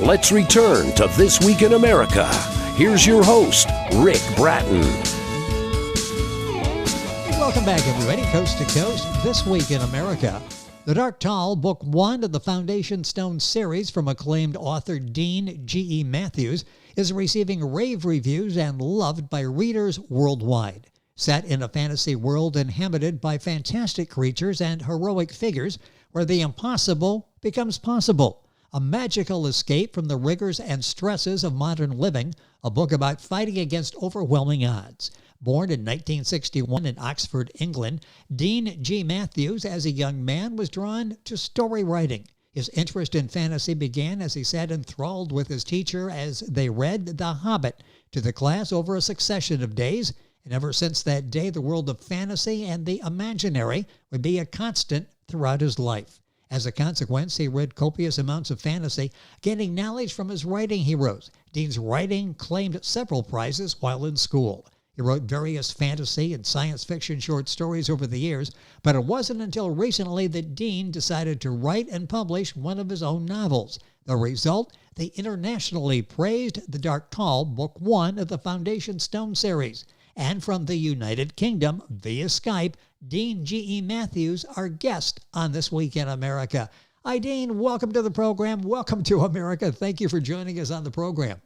Let's return to This Week in America. Here's your host, Rick Bratton. Welcome back, everybody, coast to coast. This Week in America. The Dark Taal, Book 1 of the Foundation Stone series from acclaimed author Dean G.E. Matthews, is receiving rave reviews and loved by readers worldwide. Set in a fantasy world inhabited by fantastic creatures and heroic figures, where the impossible becomes possible. A magical escape from the rigors and stresses of modern living, a book about fighting against overwhelming odds. Born in 1961 in Oxford, England, Dean G. Matthews, as a young man, was drawn to story writing. His interest in fantasy began as he sat enthralled with his teacher as they read The Hobbit to the class over a succession of days, and ever since that day, the world of fantasy and the imaginary would be a constant throughout his life. As a consequence, he read copious amounts of fantasy, gaining knowledge from his writing heroes. Dean's writing claimed several prizes while in school. He wrote various fantasy and science fiction short stories over the years, but it wasn't until recently that Dean decided to write and publish one of his own novels. The result, the internationally praised The Dark Taal, Book 1 of the Foundation Stone series. And from the United Kingdom, via Skype, Dean G.E. Matthews, our guest on This Week in America. Hi, Dean. Welcome to the program. Welcome to America. Thank you for joining us on the program.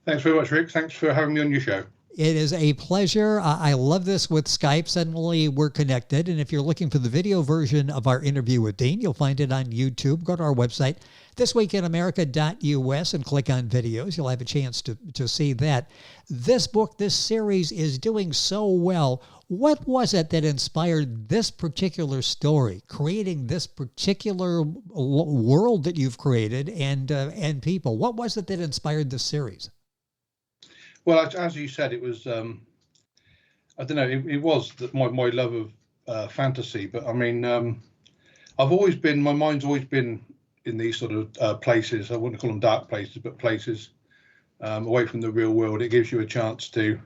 Thanks very much, Rick. Thanks for having me on your show. It is a pleasure. I love this with Skype. Suddenly we're connected. And if you're looking for the video version of our interview with Dean, you'll find it on YouTube. Go to our website, thisweekinamerica.us, and click on videos. You'll have a chance to see that. This book, this series is doing so well. What was it that inspired this particular story, creating this particular world that you've created and people? What was it that inspired this series? Well, as you said, it was, I don't know, it was my love of fantasy. But I mean, my mind's always been in these sort of places. I wouldn't call them dark places, but places away from the real world. It gives you a chance to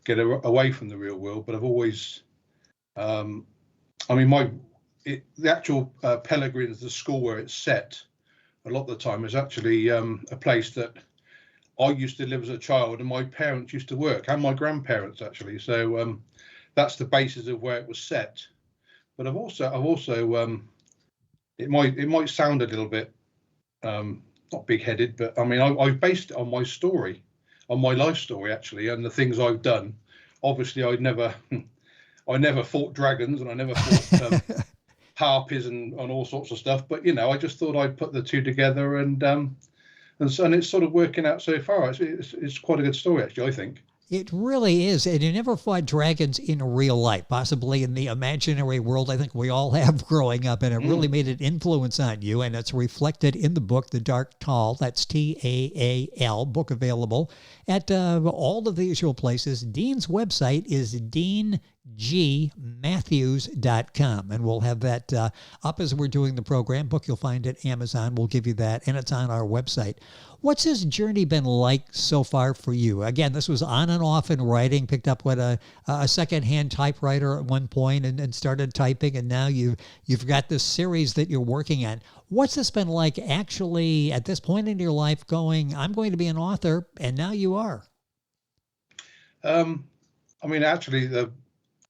get away from the real world. But I've always, the actual Pellegrin's, the school where it's set, a lot of the time is actually a place that I used to live as a child, and my parents used to work, and my grandparents actually. So that's the basis of where it was set. But I've also it might sound a little bit not big-headed, but I mean I've based it on my story, on my life story actually, and the things I've done. Obviously, I never fought dragons, and I never fought harpies and all sorts of stuff. But I just thought I'd put the two together, and it's sort of working out so far. It's quite a good story, actually, I think. It really is. And you never fought dragons in real life, possibly in the imaginary world I think we all have growing up, and it really made an influence on you, and it's reflected in the book, The Dark Taal. That's Taal, book available at all of the usual places. Dean's website is deangmatthews.com, and we'll have that up as we're doing the program. Book you'll find at Amazon. We'll give you that, and it's on our website. What's his journey been like so far for you? Again, this was on and off in writing, picked up a secondhand typewriter at one point and started typing, and now you've got this series that you're working on. What's this been like actually at this point in your life going, I'm going to be an author, and now you are? Actually, I've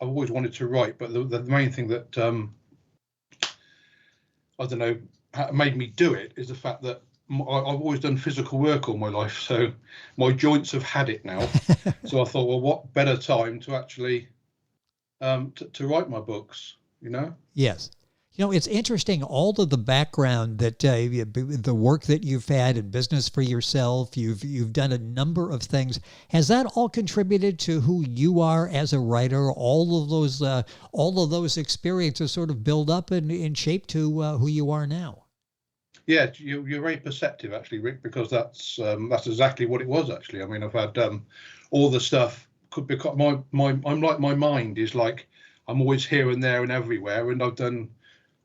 always wanted to write, but the main thing that, made me do it is the fact that I've always done physical work all my life, so my joints have had it now. So I thought, well, what better time to actually to write my books, Yes. It's interesting, all of the background that the work that you've had in business for yourself, you've done a number of things. Has that all contributed to who you are as a writer? All of those experiences sort of build up and shape to who you are now. Yeah, you're very perceptive, actually, Rick, because that's exactly what it was. Actually, I mean, I've had all the stuff. Because my mind is like I'm always here and there and everywhere, and I've done.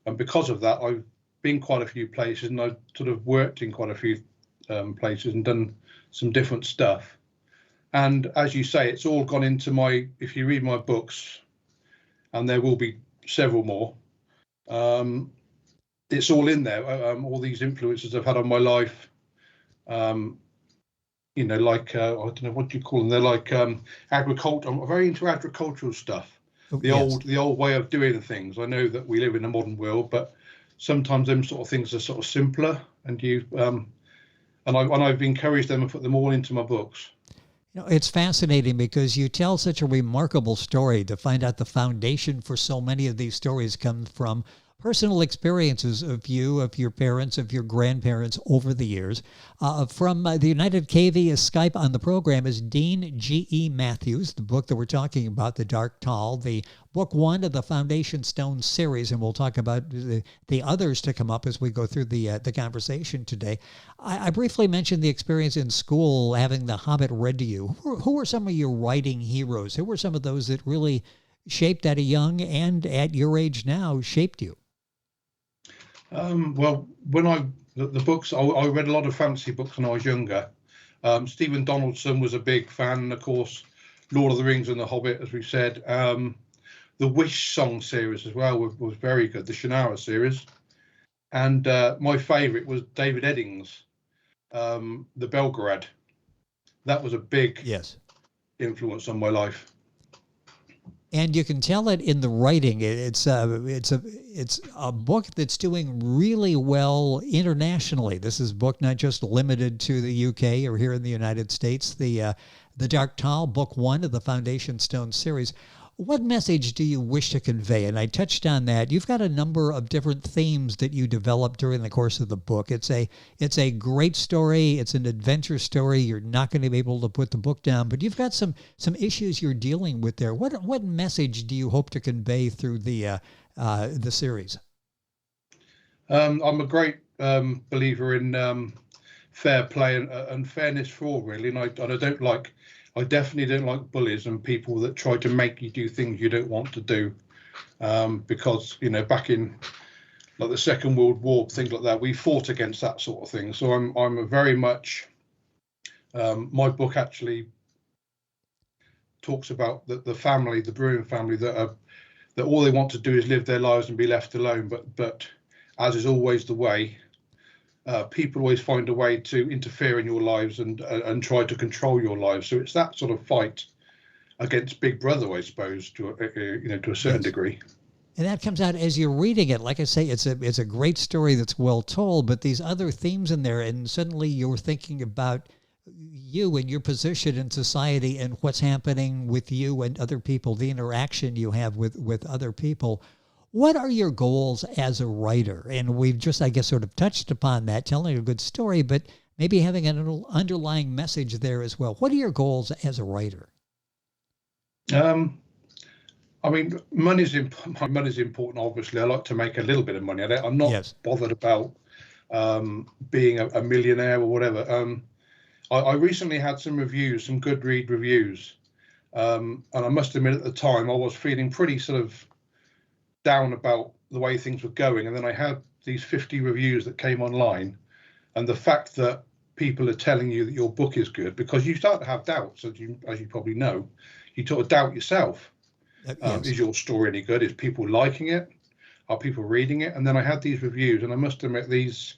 And because of that, I've been quite a few places, and I've sort of worked in quite a few places and done some different stuff. And as you say, it's all gone into if you read my books, and there will be several more, it's all in there. All these influences I've had on my life. Like I don't know, what do you call them? They're like agriculture. I'm very into agricultural stuff. The old way of doing things. I know that we live in a modern world, but sometimes them sort of things are sort of simpler. And I've encouraged them and put them all into my books. It's fascinating because you tell such a remarkable story. To find out the foundation for so many of these stories comes from personal experiences of you, of your parents, of your grandparents over the years. From the United Cave Skype on the program is Dean G.E. Matthews, the book that we're talking about, The Dark Taal, the book 1 of the Foundation Stone series, and we'll talk about the others to come up as we go through the conversation today. I briefly mentioned the experience in school, having The Hobbit read to you. Who were some of your writing heroes? Who were some of those that really shaped at a young and at your age now, shaped you? Well, when the books, I read a lot of fantasy books when I was younger. Stephen Donaldson was a big fan, of course, Lord of the Rings and The Hobbit, as we said. The Wish Song series as well was very good, the Chimera series. And my favourite was David Eddings, The Belgrade. That was a big influence on my life. And you can tell it in the writing. It's a book that's doing really well internationally. This is a book not just limited to the UK or here in the United States. The Dark Taal, book 1 of the Foundation Stone series. What message do you wish to convey? And I touched on that. You've got a number of different themes that you developed during the course of the book. It's a great story. It's an adventure story. You're not going to be able to put the book down, but you've got some issues you're dealing with there. What message do you hope to convey through the series? I'm a great believer in fair play and fairness for all, really. And I definitely don't like bullies and people that try to make you do things you don't want to do, because back in like the Second World War, things like that, we fought against that sort of thing. So I'm a very much my book actually talks about the family, the Bruin family, that all they want to do is live their lives and be left alone. But as is always the way, people always find a way to interfere in your lives and try to control your lives. So it's that sort of fight against Big Brother, I suppose, to a certain degree. And that comes out as you're reading it. Like I say, it's a great story that's well told, but these other themes in there, and suddenly you're thinking about you and your position in society and what's happening with you and other people, the interaction you have with other people. What are your goals as a writer? And we've just, I guess, sort of touched upon that, telling a good story, but maybe having an underlying message there as well. What are your goals as a writer? I mean, money's important, obviously. I like to make a little bit of money. I'm not bothered about being a millionaire or whatever. I recently had some reviews, some good read reviews. And I must admit at the time I was feeling pretty sort of down about the way things were going, and then I had these 50 reviews that came online, and the fact that people are telling you that your book is good, because you start to have doubts, as you probably know, you sort of doubt yourself. Is your story any good? Is people liking it? Are people reading it? And then I had these reviews, and I must admit these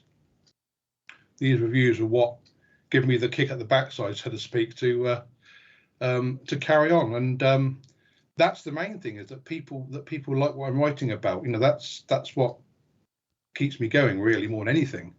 reviews are what give me the kick at the backside, so to speak, to carry on. And that's the main thing, is that people like what I'm writing about. That's what keeps me going, really, more than anything.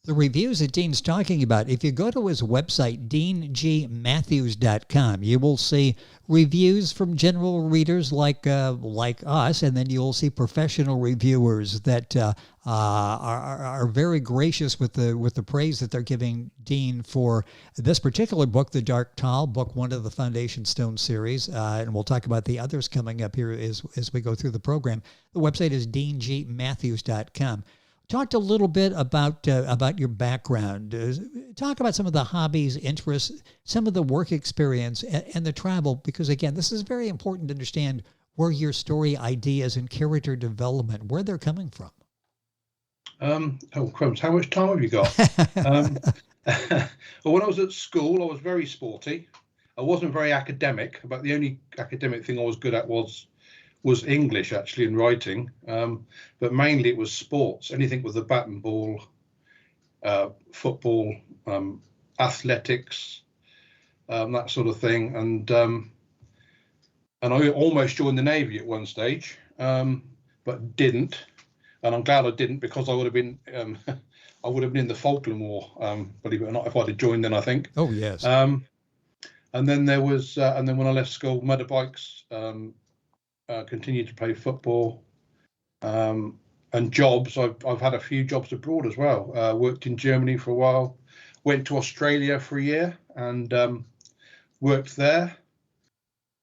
The reviews that Dean's talking about, if you go to his website, deangmatthews.com, you will see reviews from general readers like us, and then you'll see professional reviewers that are very gracious with the praise that they're giving Dean for this particular book, The Dark Taal, book 1 of the Foundation Stone series, and we'll talk about the others coming up here as we go through the program. The website is deangmatthews.com. Talked a little bit about your background. Talk about some of the hobbies, interests, some of the work experience, and the travel, because, again, this is very important to understand where your story ideas and character development, where they're coming from. Oh, crumbs, how much time have you got? Well, when I was at school, I was very sporty. I wasn't very academic, but the only academic thing I was good at was was English actually in writing, but mainly it was sports, anything with the bat and ball, football, athletics, that sort of thing. And I almost joined the Navy at one stage, but didn't. And I'm glad I didn't, because I would have been in the Falkland War, believe it or not, if I'd have joined then, I think. Oh yes. And then there was, and then when I left school, motorbikes, continued to play football, and jobs. I've had a few jobs abroad as well. Worked in Germany for a while, went to Australia for a year and worked there.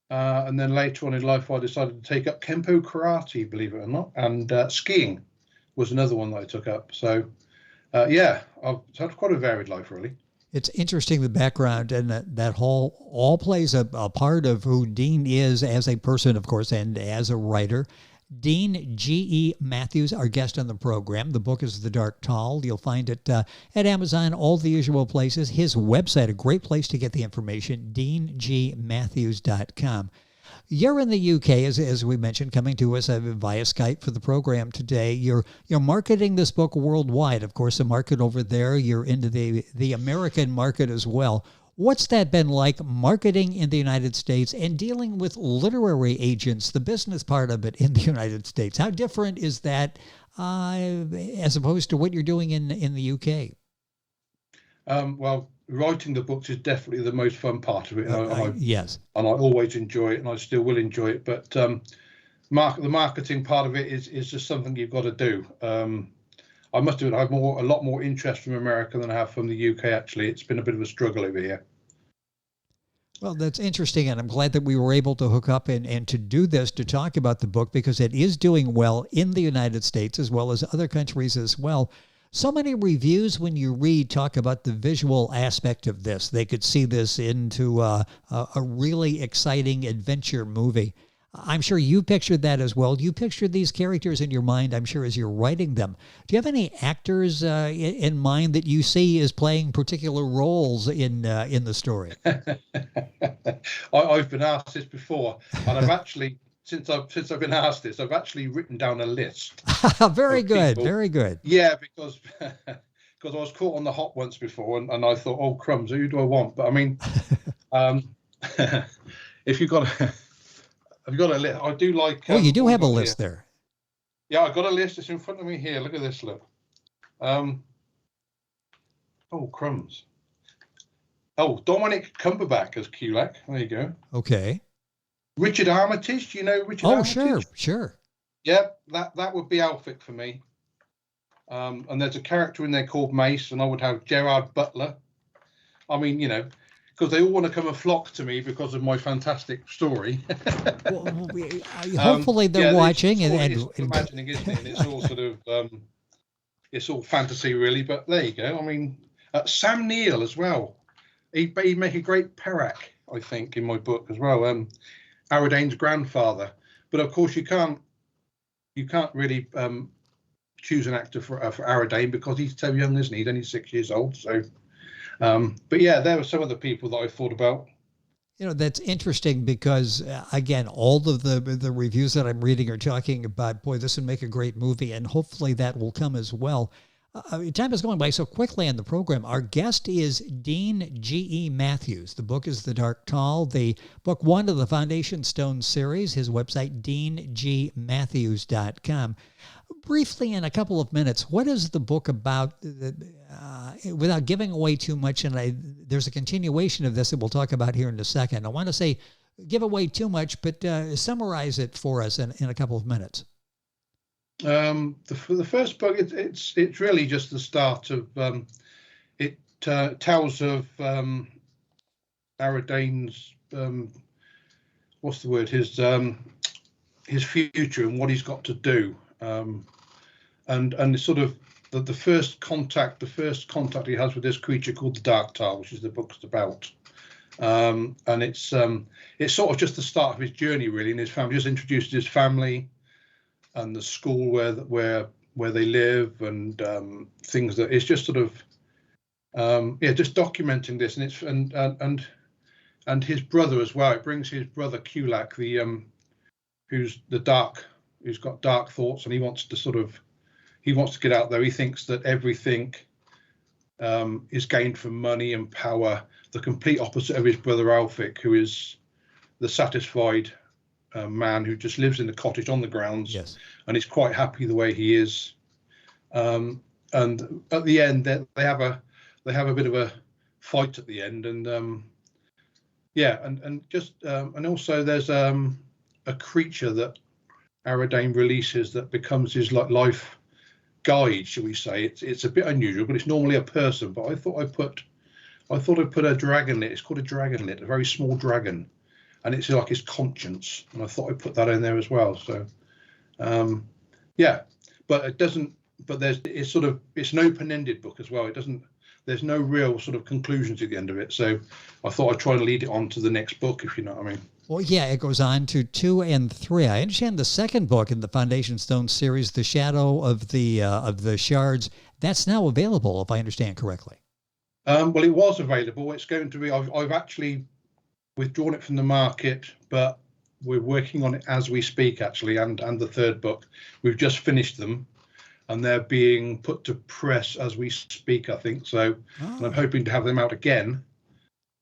And then later on in life, I decided to take up Kempo karate, believe it or not, and skiing was another one that I took up. So, yeah, I've had quite a varied life, really. It's interesting, the background, and that whole all plays a part of who Dean is as a person, of course, and as a writer. Dean G.E. Matthews, our guest on the program. The book is The Dark Taal. You'll find it at Amazon, all the usual places. His website, a great place to get the information, deangmatthews.com. You're in the UK, as we mentioned, coming to us via Skype for the program today. You're marketing this book worldwide. Of course, the market over there, you're into the American market as well. What's that been like, marketing in the United States and dealing with literary agents, the business part of it in the United States? How different is that as opposed to what you're doing in the UK? Well, writing the books is definitely the most fun part of it. Yes. And I always enjoy it, and I still will enjoy it. But the marketing part of it is just something you've got to do. I must admit, I have a lot more interest from America than I have from the UK, actually. It's been a bit of a struggle over here. Well, that's interesting, and I'm glad that we were able to hook up and to do this, to talk about the book, because it is doing well in the United States as well as other countries as well. So many reviews, when you read, talk about the visual aspect of this. They could see this into a really exciting adventure movie. I'm sure you pictured that as well. You pictured these characters in your mind, I'm sure, as you're writing them. Do you have any actors in mind that you see as playing particular roles in the story? I've been asked this before, and I've actually, since I've been asked this, I've actually written down a list. Very good, very good. Yeah, because I was caught on the hop once before, and I thought, oh crumbs, who do I want? But I mean, if you've got I've got a list. I do like. Oh, you do have a list there. Yeah, I've got a list. It's in front of me here. Look at this. Look. Oh, crumbs. Oh, Dominic Cumberbatch as Kuelack. There you go. Okay. Richard Armitage. Do you know Richard Armitage? Oh, sure. Yeah, that would be Alfred for me. And there's a character in there called Mace, and I would have Gerard Butler. I mean, you know, because they all want to come and flock to me because of my fantastic story. Well, hopefully they're watching. It's imagining, isn't it? And it's all sort of, it's all fantasy, really. But there you go. I mean, Sam Neill as well. He'd make a great Perak, I think, in my book as well. Aridain's grandfather. But of course, you can't really choose an actor for Aridain because he's so young, isn't he? He's only 6 years old. So. But yeah, there were some of the people that I thought about. You know, that's interesting because, again, all of the reviews that I'm reading are talking about, boy, this would make a great movie, and hopefully that will come as well. Time is going by so quickly on the program. Our guest is Dean G.E. Matthews. The book is The Dark Taal, the book 1 of the Foundation Stone series. His website, deangmatthews.com. Briefly, in a couple of minutes, what is the book about, without giving away too much? And there's a continuation of this that we'll talk about here in a second. I want to say give away too much, but summarize it for us in a couple of minutes. The first book, it's really just the start of it tells of Aridain's what's the word, his future and what he's got to do, and sort of the first contact he has with this creature called the Dark Taal, which is the book's about. And it's sort of just the start of his journey, really, and his family. Just introduced his family and the school where they live, and things that it's just sort of just documenting this, and it's and his brother as well. It brings his brother Kuelack, who's got dark thoughts, and he wants to get out there. He thinks that everything is gained from money and power. The complete opposite of his brother Alfric, who is the satisfied man who just lives in the cottage on the grounds, Yes. and is quite happy the way he is. And at the end, they have a bit of a fight at the end, and and also there's a creature that Aridain releases that becomes his life guide, shall we say. It's a bit unusual, but it's normally a person. But I thought I'd put a dragonlet. It's called a dragonlet, a very small dragon, and it's like his conscience. And I thought I'd put that in there as well. So, but it doesn't. But it's an open-ended book as well. There's no real sort of conclusions at the end of it. So I thought I'd try and lead it on to the next book, if you know what I mean. Well, yeah, it goes on to 2 and 3. I understand the second book in the Foundation Stone series, The Shadow of the Shards, that's now available, if I understand correctly. Well, it was available. It's going to be. I've actually withdrawn it from the market, but we're working on it as we speak, actually, and the third book. We've just finished them, and they're being put to press as we speak, I think. So, and I'm hoping to have them out again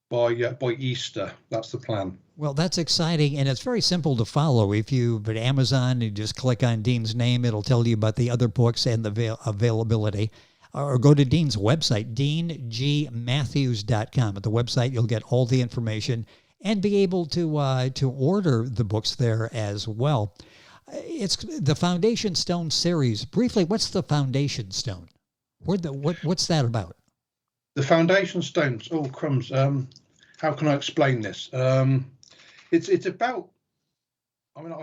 by Easter. That's the plan. Well, that's exciting, and it's very simple to follow. If you've at Amazon, you just click on Dean's name. It'll tell you about the other books and the availability. Or go to Dean's website, deangmatthews.com. At the website, you'll get all the information and be able to order the books there as well. It's the Foundation Stone series. Briefly, what's the Foundation Stone? What's that about? The Foundation Stones. Oh, crumbs. How can I explain this? It's about. I mean,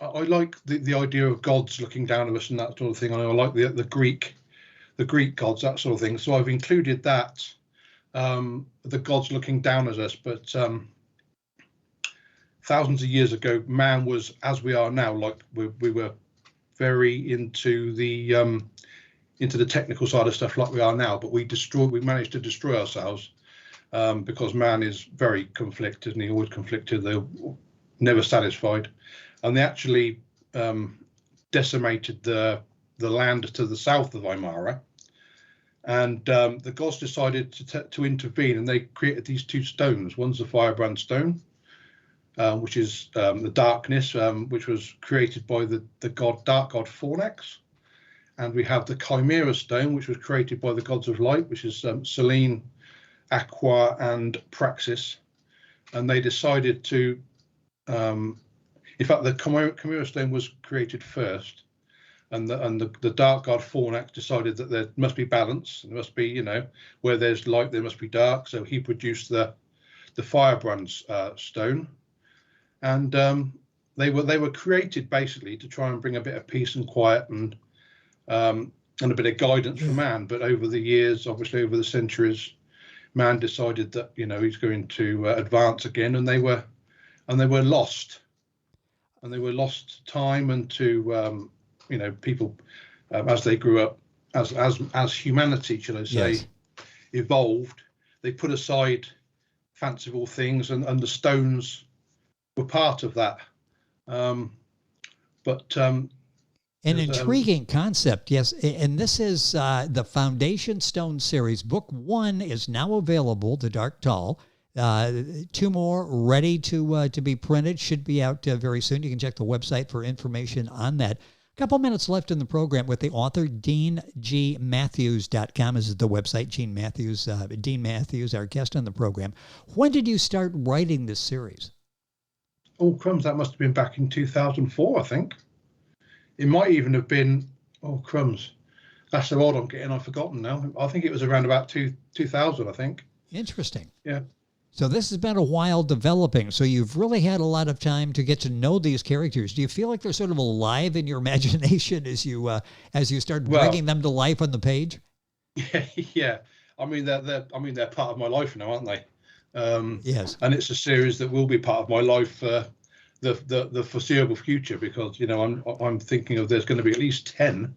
I like the idea of gods looking down at us and that sort of thing. And I like the Greek gods, that sort of thing. So I've included that, the gods looking down at us. But thousands of years ago, man was as we are now. Like we were very into the technical side of stuff like we are now. But we managed to destroy ourselves because man is very conflicted, and he always conflicted. They're never satisfied, and they actually decimated the land to the south of Aymara. And the gods decided to intervene, and they created these 2 stones. One's the Firebrand stone, which is the darkness, which was created by the god Fornax. And we have the Chimera stone, which was created by the gods of light, which is Selene, Aqua, and Praxis. And they decided to, in fact, the Chimera stone was created first. And the dark god Fornax decided that there must be balance. There must be, where there's light, there must be dark. So he produced the Firebrand stone, and they were created basically to try and bring a bit of peace and quiet and a bit of guidance for man. But over the years, obviously over the centuries, man decided that he's going to advance again, and they were lost, and they were lost to time and to people as they grew up, as humanity, shall I say, yes, evolved. They put aside fanciful things, and the stones were part of that. An intriguing concept, yes. And this is the Foundation Stone series. Book 1 is now available, the Dark Taal. 2 more ready to be printed, should be out very soon. You can check the website for information on that. Couple minutes left in the program with the author. DeanGMatthews.com is the website. Dean Matthews, our guest on the program. When did you start writing this series? Oh, crumbs, that must have been back in 2004, I think. It might even have been, oh, crumbs. That's so odd I'm getting, I've forgotten now. I think it was around about 2000, I think. Interesting. Yeah. So this has been a while developing. So you've really had a lot of time to get to know these characters. Do you feel like they're sort of alive in your imagination as you start bringing them to life on the page? Yeah. I mean, they're part of my life now, aren't they? Yes. And it's a series that will be part of my life for the foreseeable future, because I'm thinking of there's going to be at least 10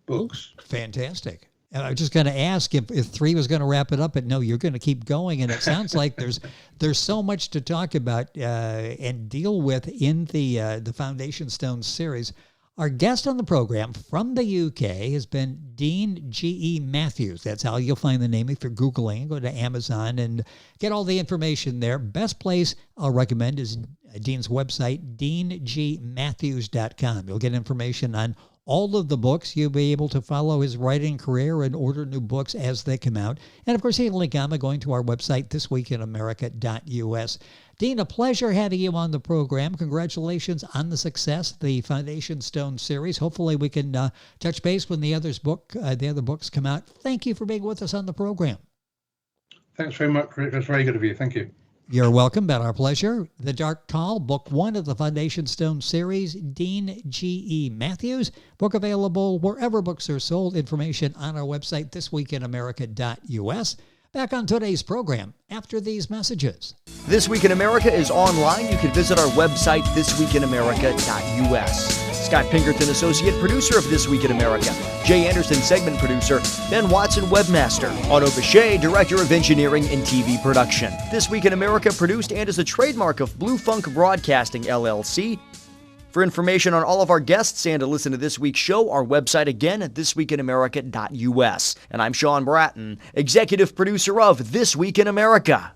books. Oh, fantastic. And I was just going to ask if 3 was going to wrap it up, but no, you're going to keep going. And it sounds like there's so much to talk about and deal with in the Foundation Stones series. Our guest on the program from the UK has been Dean G.E. Matthews. That's how you'll find the name if you're Googling. Go to Amazon and get all the information there. Best place I'll recommend is Dean's website, deangmatthews.com. You'll get information on all of the books. You'll be able to follow his writing career and order new books as they come out. And of course, you can link on by going to our website, thisweekinamerica.us. Dean, a pleasure having you on the program. Congratulations on the success of the Foundation Stone series. Hopefully we can touch base when the other books come out. Thank you for being with us on the program. Thanks very much, Rick. That's very good of you. Thank you. You're welcome. Been our pleasure. The Dark Taal, Book 1 of the Foundation Stone series, Dean G.E. Matthews. Book available wherever books are sold. Information on our website, thisweekinamerica.us. Back on today's program after these messages. This Week in America is online. You can visit our website, thisweekinamerica.us. Scott Pinkerton, Associate Producer of This Week in America. Jay Anderson, Segment Producer. Ben Watson, Webmaster. Otto Bechet, Director of Engineering and TV Production. This Week in America produced and is a trademark of Blue Funk Broadcasting, LLC. For information on all of our guests and to listen to this week's show, our website again at thisweekinamerica.us. And I'm Sean Bratton, Executive Producer of This Week in America.